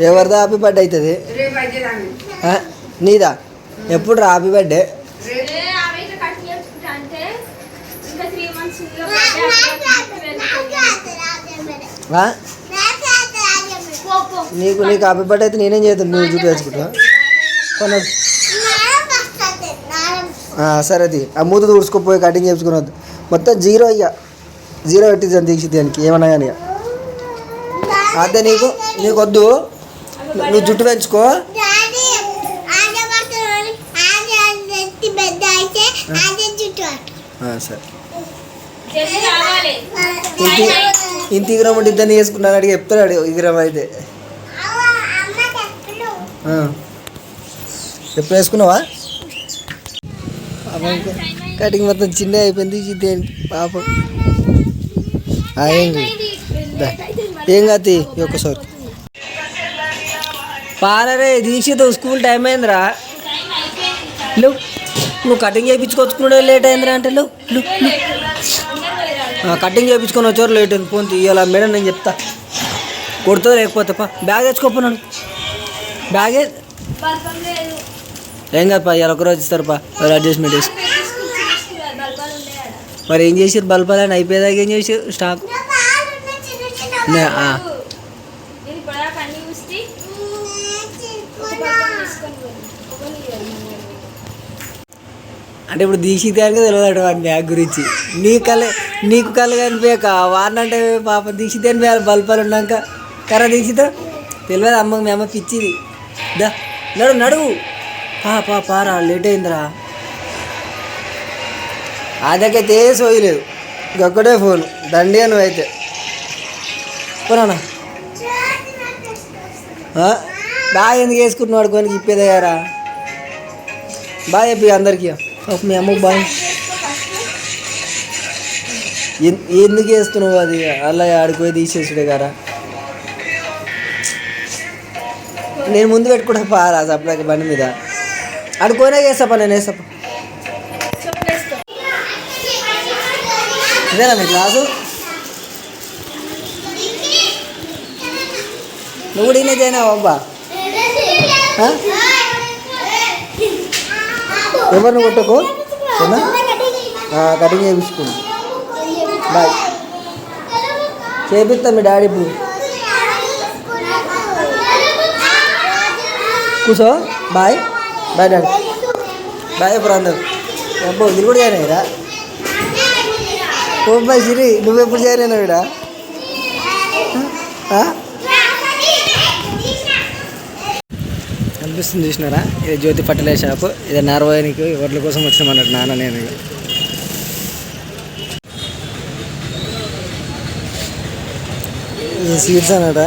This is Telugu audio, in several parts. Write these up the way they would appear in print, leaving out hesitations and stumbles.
ఎవరిదా హ్యాపీ బర్త్డే అవుతుంది? నీదా? ఎప్పుడు రా హ్యాపీ బర్త్డే? నీకు హ్యాపీ బర్త్డే అయితే నేనేం చేస్తాను? నువ్వు జుట్టు వేసుకుంటావా? సరే అది ఆ మూత తుడుచుకోపోయి కటింగ్ చేయించుకున్నది మొత్తం జీరో అయ్యా, జీరో పెట్టించాను దీక్షిత్ దానికి ఏమన్నా కానీ. అదే నీకు వద్దు, నువ్వు జుట్టు పెంచుకో. సరే ఇంత ఇగ్రమ్ ఇద్దరిని వేసుకున్నాను అడిగి చెప్తాడు ఇగ్రమ్ అయితే. ఎప్పుడు వేసుకున్నావా? కటింగ్ మొత్తం చిన్న అయిపోయింది పాపం. ఏం కాదు ఒక్కసారి పాలరే దీక్షిత్ స్కూల్ టైం అయిందిరా. నువ్వు కటింగ్ చేయించుకొచ్చుకున్నాడే లేట్ అయిందిరా అంటే కటింగ్ చేయించుకొని వచ్చారు లేట్ అయింది. పోతే ఇవాళ మేడం నేను చెప్తా కొడుతుంది లేకపోతే బ్యాగ్ తెచ్చుకోపోయినాను. బ్యాగే ఏం కాదు ఇవాళ ఒకరోజు ఇస్తారు అడ్జస్ట్మెంట్ చేసి. మరి ఏం చేసారు బల్పాలని అయిపోయేదాకా ఏం చేసారు స్టాక్? అంటే ఇప్పుడు దీక్షితానికి తెలియదు వాడి బ్యాగ్ గురించి. నీకు కళ్ళు కనిపించక వారినంటే పాప దీక్షితాన్ని బల్పాలు ఉన్నాక కర్ర దీక్షిత తెలియదు. అమ్మ మీ అమ్మ పిచ్చిది. దా నడువు పారా లేట్ అయిందిరా. అదకైతే సోయలేదు, ఇంకొక్కటే ఫోన్ దండిగా నువ్వైతే పోనా. బాగా ఎందుకు వేసుకుంటున్నావు వాడుకొని ఇప్పేదయ్యారా? బాగా చెప్పి అందరికీ మీ అమ్మకు బాగా ఎందుకు వేస్తున్నావు అది అలా ఆడిపోయి తీసేసుడే గారా. నేను ముందు పెట్టుకుంటా పారా సప్లైకి బండి మీద ఆడుకోనే వేస్తాపా, నేను వేస్తాపా. ఇదేనా మీ క్లాసు? నువ్వు కూడా ఈయన చేయనావు అబ్బా. ఎవరిని కొట్టకు కటింగ్ చేయించుకోండి. బాయ్ చేపిస్తా మీ డాడీ ఇప్పుడు. కూర్చో. Bye daddy. బాయ్ ఇప్పుడు అందరు అబ్బో ఇది కూడా చేయనాయిరా. ఓ బాయ్ సిరి నువ్వెప్పుడు చేయలేనా వీడా? అనిపిస్తుంది చూసినారా? ఇది జ్యోతి పట్టలే షాపు. ఇది నార్వానికి వడ్ల కోసం వచ్చినామన్నట్టు నాన్న నేను. ఈ సీట్స్ అన్నట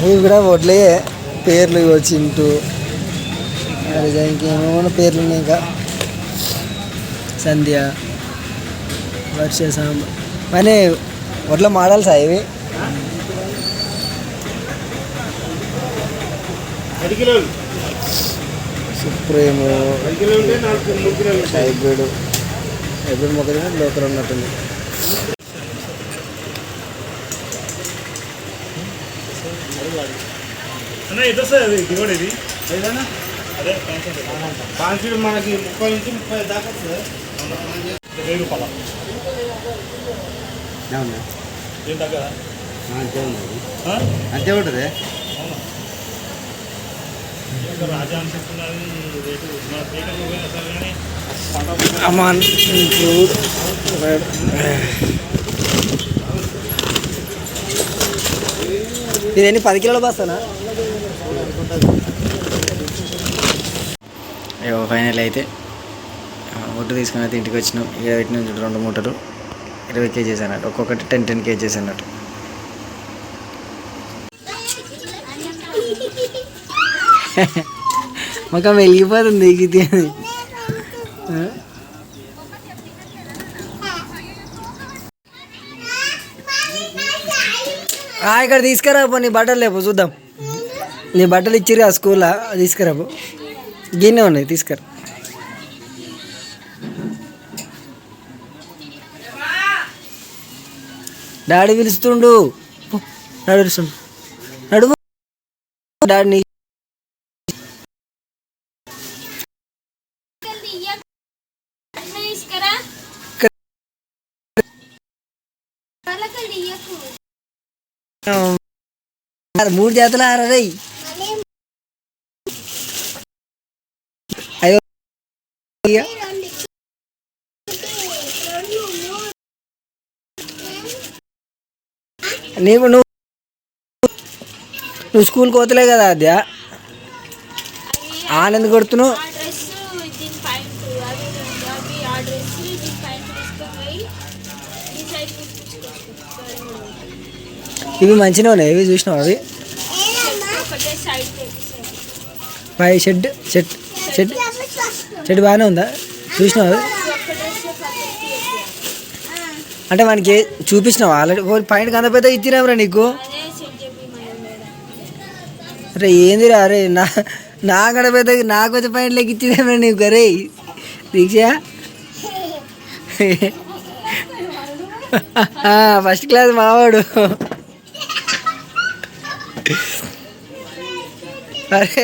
ఇవి కూడా వడ్లే పేర్లు చింటూ ఇంకేమేమో పేర్లు ఉన్నాయి. ఇంకా సంధ్య, వర్ష, సాంబ అని వడ్ల మోడల్స్ ఇవి. సుప్రీము హైబ్రిడ్ మొక్కలు లోకల్ ఉన్నట్టుంది. మనకి 30 నుంచి 30 దాకా రూపాయలు అంతే ఉంటుంది. అమాన్ ఇంక్లూడ్ ఇదేంటి 10 కిలోల బస్తానా? ఫైనల్ అయితే ఒడ్డు తీసుకుని అయితే ఇంటికి వచ్చినాం. ఇక్కడ పెట్టిన 2 మూటలు 20 కేజీస్ అన్నట్టు, ఒక్కొక్కటి 10 కేజీస్ అన్నట్టు. మొక్క వెలిగిపోతుంది ఇది. ఇక్కడ తీసుకురాపో నీ బట్టలు లేపు చూద్దాం. నీ బట్టలు ఇచ్చిరు ఆ స్కూల్లో తీసుకురాపో. గిన్నె ఉన్నాయి తీసుకురా. డాడీ పిలుస్తుండు. డాడీ పిలుస్తుండు. నడుము డాడీని. మూడు చేతులు ఆరదై అయ్యో నువ్వు స్కూల్కి పోతలే కదా అద్యా ఆనంద్ కొడుతున్నావు. ఇవి మంచిగా ఉన్నాయి. ఇవి చూసినావు? అవి పై షెడ్ షెడ్ షెడ్ షెడ్ బాగానే ఉందా? చూసినావు? అవి అంటే మనకి చూపించినావు ఆల్రెడీ. పాయింట్ అంత పెద్ద ఇచ్చినావురా నీకు. అరే ఏందిరా అరే నాకడ పెద్ద నాకు వచ్చే పాయింట్లోకి ఇచ్చినావురా నీకు. అరే దీక్ష ఫస్ట్ క్లాస్ మావాడు. అరే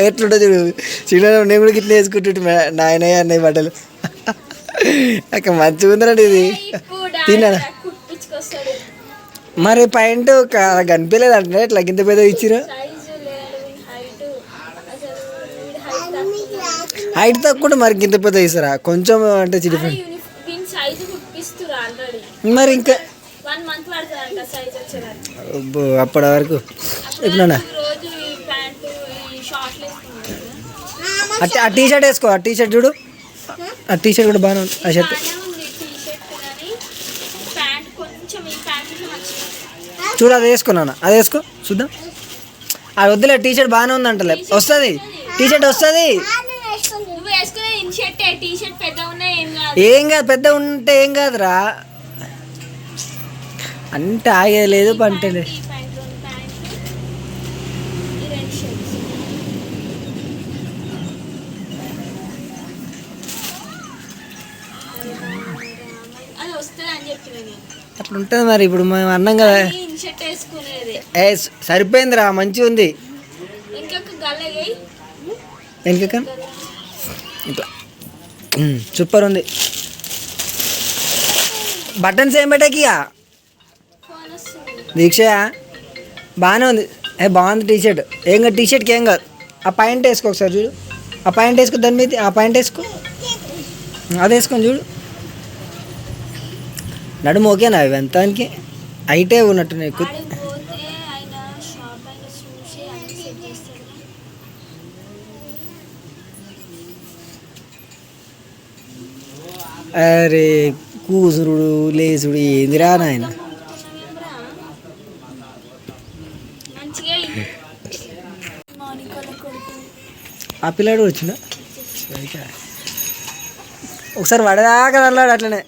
ఎట్లుంటుంది చూడు. చిన్న నేను కూడా ఇట్లా వేసుకుంటుంటే నాయనయ్య అన్నయ్య బట్టలు. అక్క మంచిగా ఉందండి ఇది. తిన్నా మరి పాయింట్ కనిపించలేదు అంటే ఇట్లా గింత పెద్ద ఇచ్చిరు. హైట్ తక్కువ మరి గింత పెద్ద ఇస్తారా? కొంచెం అంటే చిన్న మరి ఇంకా అప్పటి వరకు ఇప్పుడు ఆ టీ షర్ట్ వేసుకో. ఆ టీ షర్ట్ చూడు. ఆ టీ షర్ట్ కూడా బాగానే ఉంది. ఆ షర్ట్ చూడు అది వేసుకున్నాను. అది వేసుకో చూద్దాం. అది వద్దులే. టీ షర్ట్ బాగానే ఉంది అంటలే. వస్తుంది టీ షర్ట్ వస్తుంది. ఏం కాదు పెద్ద ఉంటే ఏం కాదురా. అంటే ఆగలేదు పంటలే. అట్లా ఉంటుంది మరి. ఇప్పుడు మేము అన్నాం కదా. ఏ సరిపోయిందిరా మంచిగా ఉంది. వెనుక ఇట్లా సూపర్ ఉంది. బటన్స్ ఏం పెట్టాకి దీక్ష బాగానే ఉంది. బాగుంది టీ షర్ట్. ఏం కాదు టీ షర్ట్కి ఏం కాదు. ఆ పాయింట్ వేసుకో ఒకసారి చూడు. ఆ పాయింట్ వేసుకో. దాని మీద ఆ పాయింట్ వేసుకో. అది వేసుకొని చూడు. నడుము ఓకేనా? అవి ఎంతానికి హైటే ఉన్నట్టు నీకు. అరే కూసురుడు లేసుడు ఏందిరా నాయన. ఆ పిల్లాడు వచ్చిందా? ఒకసారి వడదాకా అన్నాడు అట్లనే.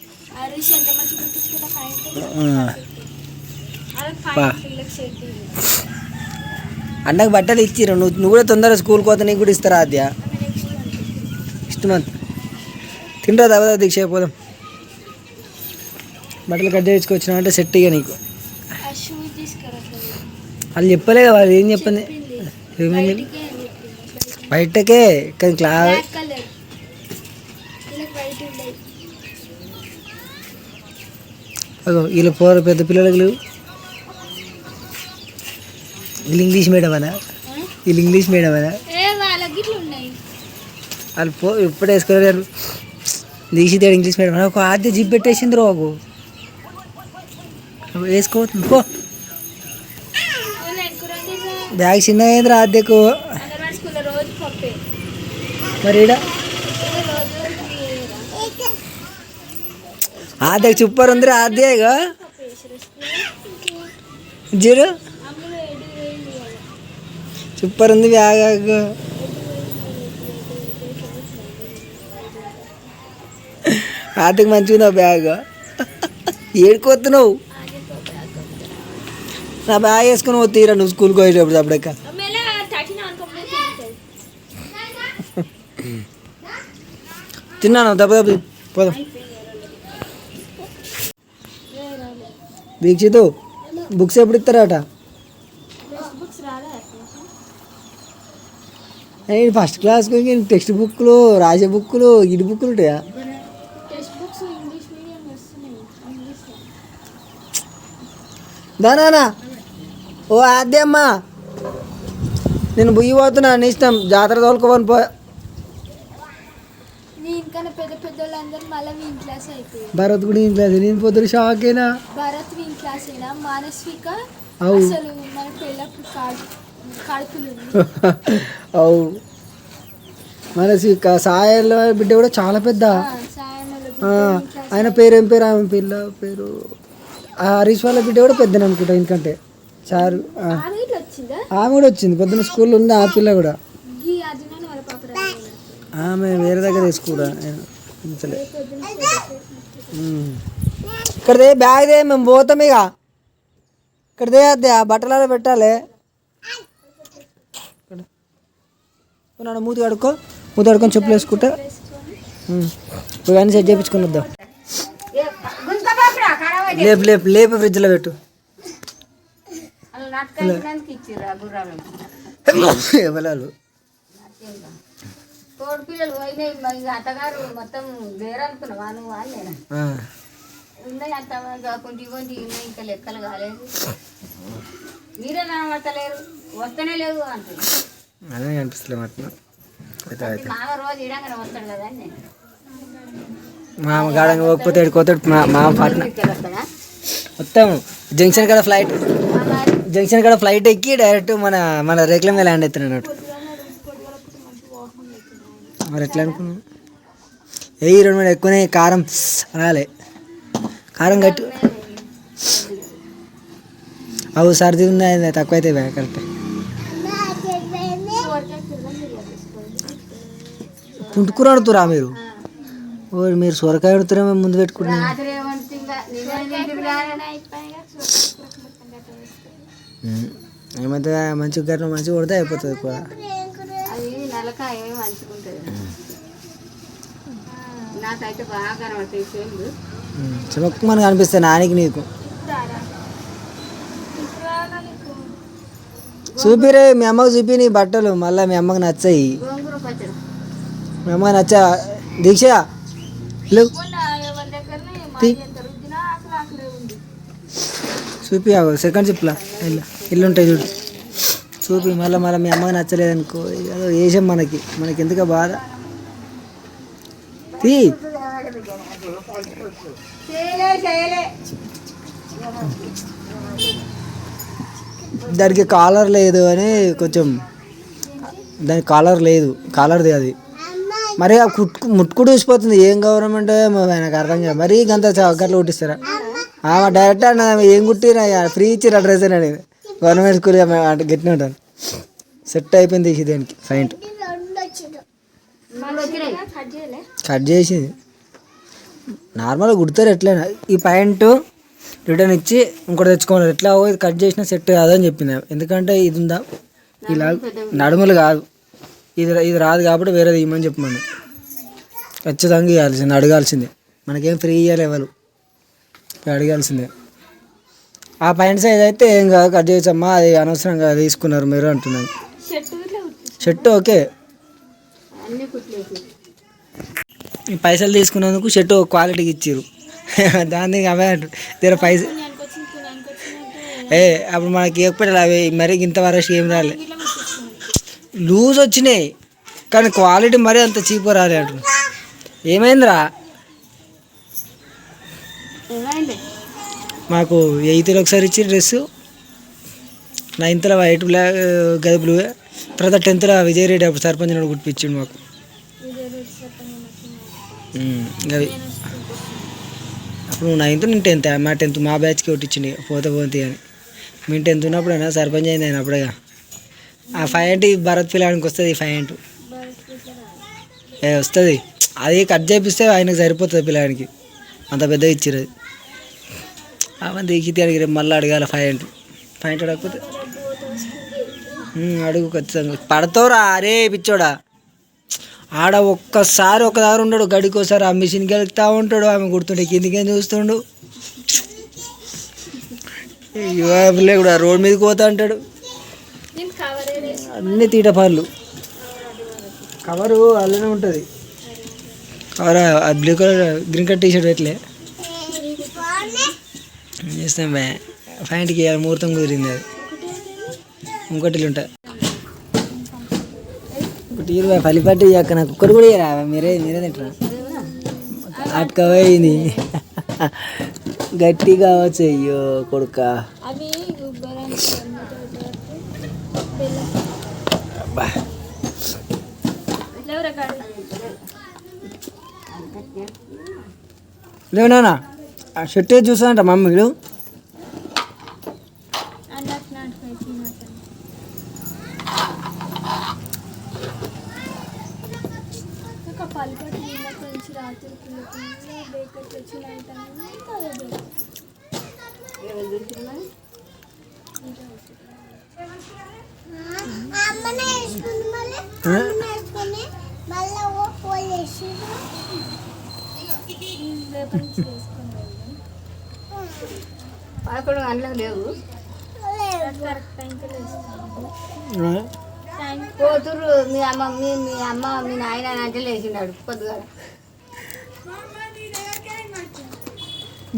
అన్నకు బట్టలు ఇచ్చిర్రు. నువ్వు కూడా తొందరగా స్కూల్కి పోతే నీకు కూడా ఇస్తారా? అద్యా ఇష్టమంత తింటా తర్వాత దీక్ష అయిపోదాం. బట్టలు కట్ చేయించుకొచ్చినా అంటే సెట్ ఇక నీకు. వాళ్ళు చెప్పలే కదా. వాళ్ళు ఏం చెప్పింది? ఏమైంది బయటకే కానీ క్లాస్ అగో వీళ్ళు పోరు పెద్ద పిల్లలకు లేవు. వీళ్ళు ఇంగ్లీష్ మీడియం అనా? వీళ్ళు ఇంగ్లీష్ మీడియం అనా? వాళ్ళు ఇప్పుడు వేసుకోలేరు. దీక్షితాడు ఇంగ్లీష్ మీడియం అనా? ఒక ఆద్య జిప్ పెట్టేసింది రోగు వేసుకోవచ్చు. పో బ్యాగ్ చిన్న అయింది ఆద్యకు. మరి ఈడ ఆద్యకు సూపర్ ఉంది. ఆద్యగా జీరో సూపర్ ఉంది బ్యాగ్. ఆద్యకు మంచిగా ఉంది ఆ బ్యాగ్. ఏడుకోతున్నావు? నా బ్యాగ్ వేసుకుని పోతీరా నువ్వు స్కూల్కి పోయేటప్పుడు. అప్పుడక్క తిన్నాను. దెబ్బ పోదాం. దీక్షిత్ బుక్స్ ఎప్పుడు ఇస్తారట? ఫస్ట్ క్లాస్కి టెక్స్ట్ బుక్లు రాసే బుక్లు ఇటు బుక్లు ఉంటాయా? దానా ఓ అమ్మా నేను బుయ్యి పోతున్నా నీ ఇష్టం, జాతర తోలుకోవని పో. పెద్ద పెద్దోళ్ళందరూ మళ్ళీ వీన్ క్లాస్ అయిపోయింది. భరత్ కూడా వీన్ క్లాస్, నేను పొద్దున షాకేనా. భరత్ వీన్ క్లాస్ అయినా మానస్విక అవు అసలు మన పెళ్ళప్పుడు కడుపులు అవు మనస్విక సాయల బిడ్డ కూడా చాలా పెద్ద. ఆయన పేరు ఏం పేరు? ఆమె పిల్ల పేరు హరీష్ వాళ్ళ బిడ్డ కూడా పెద్దని అనుకుంటా ఎందుకంటే చారు. ఆమె కూడా వచ్చింది పొద్దున్న స్కూల్లో ఉంది ఆ పిల్ల కూడా. ఆమె వేరే దగ్గర తీసుకురా ఇక్కడదే బ్యాగ్ దే, మేము పోతాం ఇక. ఇక్కడదే అదే ఆ బట్టలలో పెట్టాలి. నాన్న మూతి కడుక్కొని చెప్పులు వేసుకుంటా ఇవన్నీ సెట్ చేయించుకొని వద్దాం. లేపు లేపు లేపు ఫ్రిడ్జ్లో పెట్టు. ఎవరు తోడు పిల్లలు పోయినాయి, మరి అత్తగారు మొత్తం వేరనుకున్నావా నువ్వు అని నేను ఉన్నాయి అంత కొంటి కొంటి ఉన్నాయి, ఇంకా లెక్కలు కాలేదు. మీరే నమ్మతలేరు, వస్తూనే లేవు అంటుంది. అదే అనిపిస్తలేదు మామ రోజు ఇడంగానే వస్తాడు కదా అని నేను మామ గాడంగా పోకపోతే కోతాడు. మామ పాటన మొత్తం జంక్షన్ కాడ ఫ్లైట్ ఎక్కి డైరెక్ట్ మన రేకుల మీద ల్యాండ్ అవుతాను అన్నట్టు. మరి ఎట్లా అనుకున్నాం? ఏ 2 ఎక్కువనే కారం అనాలి, కారం గట్టి అవు సర్ది ఉన్నాయి తక్కువ అయితే కరెక్ట్. పుంటుకూర ఆడుతురా మీరు? మీరు సొరకాయ ఆడుతురా, మేము ముందు పెట్టుకున్నాం. ఏమైతే మంచిగా గట్ల మంచిగా కొడితే అయిపోతుంది కూర. అది నల్లకాయ మంచుకుంటుంది, నాకైతే బాగా కనబడతాయి చేళ్ళు. చెమక్కు మనకు అనిపిస్తాయి నానికి నీకు. చూపిరే మీ అమ్మకు చూపి నీ బట్టలు, మళ్ళీ మీ అమ్మకి నచ్చాయి. గోంగూర పచ్చడి మీ అమ్మకి నచ్చా దీక్ష చూపి సెకండ్ చిప్లా ఇల్లు ఉంటాయి చూడు చూపి. మళ్ళీ మీ అమ్మకి నచ్చలేదు అనుకో ఏదో వేసాం మనకి ఎందుకు బాధ. తీ దానికి కాలర్ లేదు అని కొంచెం, దానికి కాలర్ లేదు, కాలర్ది అది. మరి ఆ ముట్టుకుడు చూసిపోతుంది. ఏం గవర్నమెంట్ నాకు అర్థం కాదు. మరీ గంత గట్ల కుట్టిస్తారా? డైరెక్ట్ అన్న ఏం కుట్టినా ఫ్రీ ఇచ్చిరా డ్రెస్ అనేది. గవర్నమెంట్ స్కూల్ అంటే గట్టిన ఉంటాను. సెట్ అయిపోయింది దానికి ఫైంట్ కట్ చేసింది. నార్మల్గా కుడతారు ఎట్లయినా. ఈ ప్యాంటు రిటర్న్ ఇచ్చి ఇంకోటి తెచ్చుకోవాలి. ఎట్లా ఇది కట్ చేసినా సెట్ కాదని చెప్పిన. ఎందుకంటే ఇది ఉందా ఇలా నడుములు కాదు, ఇది రాదు కాబట్టి వేరేది ఇవ్వమని చెప్పమని ఖచ్చితంగా ఇవ్వాల్సిందే, అడగాల్సిందే. మనకేం ఫ్రీ ఇవ్వాలి ఎవరు, అడగాల్సిందే. ఆ ప్యాంట్ సైజ్ అయితే ఏం కాదు, కట్ చేయొచ్చమ్మా, అది అనవసరంగా తీసుకున్నారు మీరు అంటున్నాను. షర్ట్ ఓకే, ఈ పైసలు తీసుకున్నందుకు షర్ట్ క్వాలిటీకి ఇచ్చారు. దాన్ని అవే తీర పైసలు అప్పుడు మనకి ఇవ్వకపోతే అవి మరీ ఇంత వరకు ఏం రాలే, లూజ్ వచ్చినాయి కానీ క్వాలిటీ మరీ అంత చీప్ రాలే అంటు. ఏమైందిరా? మాకు 8th ఒకసారి ఇచ్చి డ్రెస్సు, 9th వైట్ బ్లాక్ గది బ్లూ, తర్వాత 10th విజయ్ రెడ్డి అప్పుడు సర్పంచ్ నోడు కుట్టించిండు మాకు. అవి అప్పుడు 9th నేను 10th, మా 10th మా బ్యాచ్కి కొట్టించిండు పోతే అని. మేము 10th ఉన్నప్పుడైనా సర్పంచ్ అయింది ఆయన అప్పుడేగా. ఆ ఫైంట్ భరత్ పిల్లానికి వస్తుంది, ఈ ఫైంట్ వస్తుంది. అది కట్ చేపిస్తే ఆయనకు సరిపోతుంది పిల్లానికి, అంత పెద్దగా ఇచ్చారు. అది అవన్నీ దిగితే అడిగి రేపు మళ్ళీ అడగాలి ఫైంట్ అడగకపోతే అడుగు ఖచ్చితంగా పడతావురా. అరే పిచ్చోడా, ఆడ ఒక్కసారి ఒక దగ్గర ఉండడు, గడికోసారి ఆ మిషన్కి వెళ్తా ఉంటాడు, ఆమె కుడుతుండే కిందికేం చూస్తుండు. పిల్ల కూడా రోడ్ మీదకి పోతా అంటాడు. నేను కవర్ అన్ని తీట పనులు. కవరు అలానే ఉంటుంది. Cover blue colour green colour T shirt పెట్టలే ఏం చేస్తాం బా. ఫ్యాంట్కి ముహూర్తం కుదిరింది. అది ఇంకోటి ఉంటాయి. ఒకటి పల్లిపట్టి అక్క నాకు కుక్కర్ కూడా ఇయ్యరా. మీరే తింటారా? అటుకపోయింది గట్టి కావచ్చు. అయ్యో కొడుక. అవి లేవునా షర్ట్ చూసానంట మమ్మీ వీడు. పల్లిపట్టి నుంచి రాత్రి బేకట్ వచ్చిన పదకొండు గంటలకు లేవు కరెక్ట్ టైంకి పోతురు. మీ అమ్మ మీ నాయన అంటే లేచినాడు పొద్దుగా.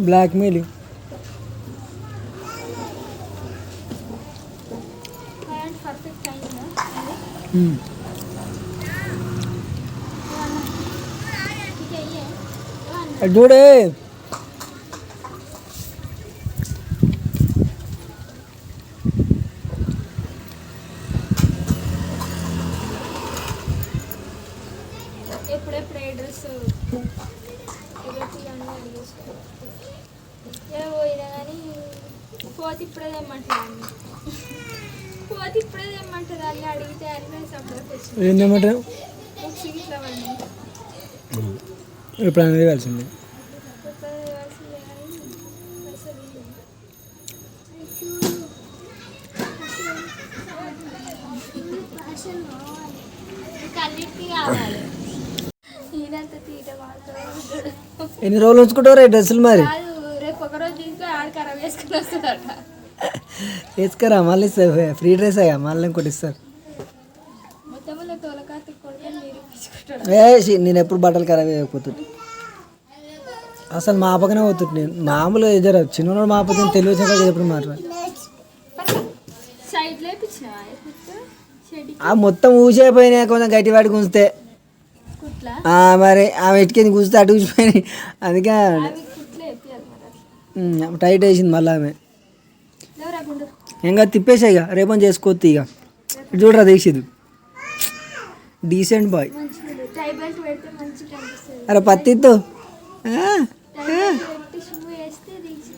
బ్లాక్ మెయిల్ పర్ఫెక్ట్ అయిందా? చూడే ఎప్పుడెప్పుడు ఏ డ్రెస్ ఏ పోయినా కానీ పోతే ఇప్పుడే తెమ్మంటారు. పోతే ఇప్పుడే తెమ్మంటారు. అన్నీ అడిగితే అన్నీ సపోర్ట్ వచ్చింది. ఏం తెమ్మంటారు? బుక్స్ ఇట్లా పడి ఇప్పుడు అనేది కలిసింది. అన్నిటికీ కావాలి. ఈయనంత తీట మాట్లాడు. ఎన్ని రోజులు ఉంచుకుంటారు డ్రెస్సులు మరి? కాదు, రేపు ఒకరోజు తీసుకొని ఆడ ఖరాబ్ వేసుకుని వస్తుందట. వేసుకురా మళ్ళీ ఫ్రీ డ్రెస్ అయ్యా మళ్ళీ ఇంకోటి ఇస్తారు. మొత్తంలో తోలకాతి కొడుకొని నిరూపించుకుంటాడు. నేను ఎప్పుడు బట్టలు ఖరాబ్ అయిపోతుంటే అసలు మా పక్కనే పోతుంటే నేను మామూలుగా ఎదురు చిన్నోడు మా పక్కన తెలివి వచ్చాక ఎప్పుడు మాట్లాడు. సైడ్ లేపించినా షెడ్కి ఆ మొత్తం ఊసిపోయినాయి కొంచెం గట్టి వాడి గుంజితే. కుట్లా మరి ఆమె ఇటుకేది గుంజితే అటు ఊసిపోయినాయి. అందుకే అవి కుట్లు వేపియాలి మరి అట్లా. టైట్ వేసింది మళ్ళీ ఆమె. ఎవరా గుండు ఇంకా తిప్పేసాయి. ఇక రేపని చేసుకోవద్దు. ఇక ఇటు చూడరా దీక్షిత్ డీసెంట్ బాయ్. మంచిగా టై బెల్ట్ పెడితే మంచిగా కనిపిస్తుంది. అరే పత్తితో టై బెల్ట్ పెట్టి షూ వేస్తే తీసి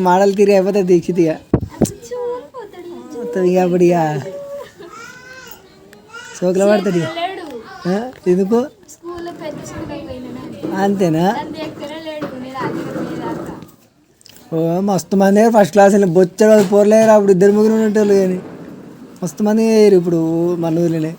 మోడల్ తిరిగి అయిపోతుంది దీక్షిత్. ఇక అప్పుడు చూడిపోతాడు. మొత్తం ఇక అప్పుడు ఇక సోకులు పడుతుంది. లేడు ఎందుకు? స్కూల్లో పెద్ద స్కూల్ పోయినా అంతేనా? దాని దగ్గర లేడు. నేను ఆగిపోయేదాకా ఓ మస్తు మంది ఫస్ట్ క్లాస్ బొచ్చడు పోరలేరు. అప్పుడు 2 ముగ్గురు ఉండేటోళ్ళు కానీ మస్తు మంది వేయరు ఇప్పుడు మన ఊరిలోనే.